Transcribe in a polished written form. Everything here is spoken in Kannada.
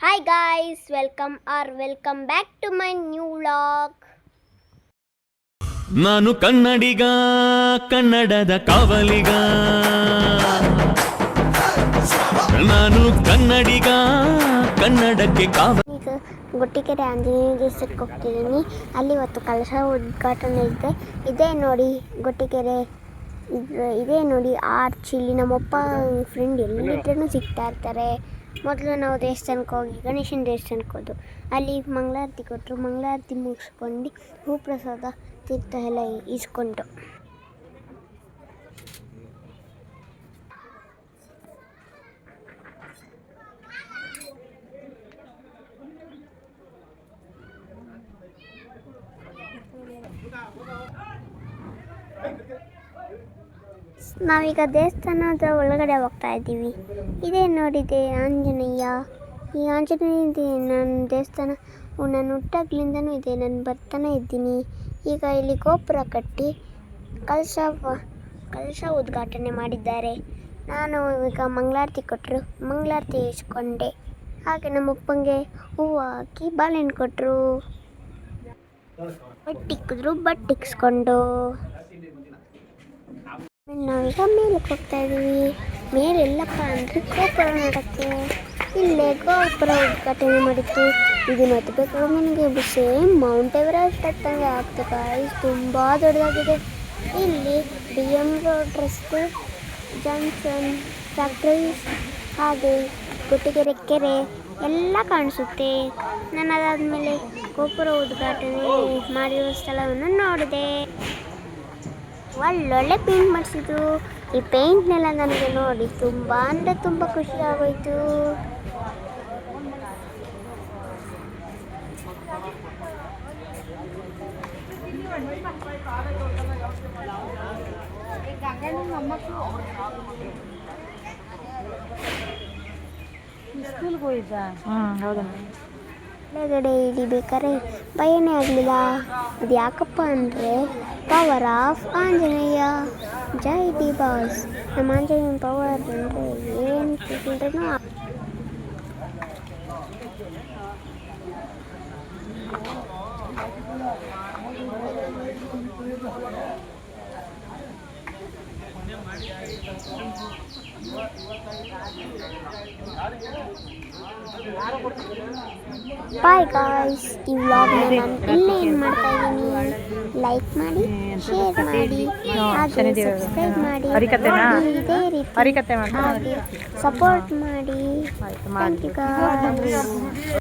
Hi guys, welcome back to my new vlog. ನಾನು ಕನ್ನಡಿಗ ಕನ್ನಡದ ಕಾವಲಿಗ ನಾನು ಕನ್ನಡಿಗ ಕನ್ನಡಕ್ಕೆ ಕಾವಲಿಗ. ಈಗ ಗುಟ್ಟಿಕೆರೆ ಆಂಜನೇಯ ದೇವಸ್ಥಾನಕ್ಕೆ ಹೋಗ್ತಿದ್ದೀನಿ. ಅಲ್ಲಿ ಇವತ್ತು ಕಲಶ ಉದ್ಘಾಟನೆ ಇದೆ. ಇದೇ ನೋಡಿ ಗುಟ್ಟಿಕೆರೆ, ಇದೇ ನೋಡಿ ಆರ್ಚ್. ಇಲ್ಲಿ ನಮ್ಮಪ್ಪ ಫ್ರೆಂಡ್ ಎಲ್ಲಿದ್ರೂ ಸಿಗ್ತಾ ಇರ್ತಾರೆ. ಮೊದಲು ನಾವು ದೇವಸ್ಥಾನಕ್ಕೆ ಹೋಗಿ ಗಣೇಶನ ದೇವಸ್ಥಾನಕ್ಕೆ ಹೋದು. ಅಲ್ಲಿ ಮಂಗಳಾರತಿ ಕೊಟ್ಟರು. ಮಂಗಳಾರತಿ ಮುಗಿಸ್ಕೊಂಡು ಹೂ ಪ್ರಸಾದ ತೀರ್ಥ ಎಲ್ಲ ಇಸ್ಕೊಂಡು ನಾವೀಗ ದೇವಸ್ಥಾನದ ಒಳಗಡೆ ಹೋಗ್ತಾ ಇದ್ದೀವಿ. ಇದೇ ನೋಡಿದೆ ಆಂಜನೇಯ. ಈ ಆಂಜನೇಯ ನನ್ನ ದೇವಸ್ಥಾನ ನಾನು ಹುಟ್ಟಾಗ್ಲಿಂದನೂ ಇದೆ, ನಾನು ಬರ್ತಾನೆ ಇದ್ದೀನಿ. ಈಗ ಇಲ್ಲಿ ಗೋಪುರ ಕಟ್ಟಿ ಕಲಶ ಉದ್ಘಾಟನೆ ಮಾಡಿದ್ದಾರೆ. ನಾನು ಈಗ ಮಂಗಳಾರತಿ ಕೊಟ್ಟರು, ಮಂಗಳಾರತಿ ಇಸ್ಕೊಂಡೆ. ಹಾಗೆ ನಮ್ಮಪ್ಪಂಗೆ ಹೂವು ಹಾಕಿ ಬಾಳೆಹಣ್ಣು ಕೊಟ್ಟರು. ಬಟ್ಟಿಕ್ಕಿದ್ರು, ಬಟ್ಟಿಕ್ಸ್ಕೊಂಡು ನಾವೀಗ ಮೇಲಕ್ಕೆ ಹೋಗ್ತಾ ಇದ್ದೀವಿ. ಮೇಲೆಲ್ಲಪ್ಪ ಅಂದರೆ ಗೋಪುರ ನೋಡೋಕ್ಕೆ. ಇಲ್ಲೇ ಗೋಪುರ ಉದ್ಘಾಟನೆ ಮಾಡಿತ್ತು. ಇದು ನೋಡಬೇಕು ನನಗೆ ಸೇಮ್ ಮೌಂಟ್ ಎವರೆಸ್ಟ್ ಹತ್ತಂಗೆ ಆಗ್ತದೆ. ಇದು ತುಂಬ ದೊಡ್ಡದಾಗಿದೆ. ಇಲ್ಲಿ BM ರೋಡ್ ರಸ್ತೆ, ಜಂಕ್ಷನ್, ಫ್ಯಾಕ್ಟ್ರೀಸ್, ಹಾಗೆ ಗುಟ್ಟಿಗೆರೆ ಕೆರೆ ಎಲ್ಲ ಕಾಣಿಸುತ್ತೆ. ನಾನು ಅದಾದಮೇಲೆ ಗೋಪುರ ಉದ್ಘಾಟನೆ ಮಾಡಿರೋ ಸ್ಥಳವನ್ನು ನೋಡಿದೆ. ಒಳ್ಳೊಳ್ಳೆ ಪೇಂಟ್ ಮಾಡಿಸಿದ್ರು. ಈ ಪೇಂಟ್ನೆಲ್ಲ ನನಗೆ ನೋಡಿ ತುಂಬ ಅಂದರೆ ತುಂಬ ಖುಷಿ ಆಗೋಯ್ತು. ಕೆಳಗಡೆ ಇಳಿಬೇಕಾದ್ರೆ ಭಯನೇ ಆಗಲಿಲ್ಲ. ಅದು ಯಾಕಪ್ಪ ಅಂದರೆ power of Anjaneya. Jai D boss. ನಮ್ಮ ಆಂಜನೇಯ ಪವರ್ ಅಂದರೆ ಏನು ಕೇಳಿದ್ರೂ ಬಾಯ್ ಗಾಯ್ಸ್. ಈ ವ್ಲಾಗ್ನ ನಾನು ಇಲ್ಲೇ ಏನು ಮಾಡ್ತಾ ಇದ್ದೀನಿ, ಲೈಕ್ ಮಾಡಿ, ಶೇರ್ ಮಾಡಿ, ಹಾಗೆ ಸಬ್ಸ್ಕ್ರೈಬ್ ಮಾಡಿ, ಇದೇ ರೀತಿ ಹಾಗೆ ಸಪೋರ್ಟ್ ಮಾಡಿ. Thank you guys.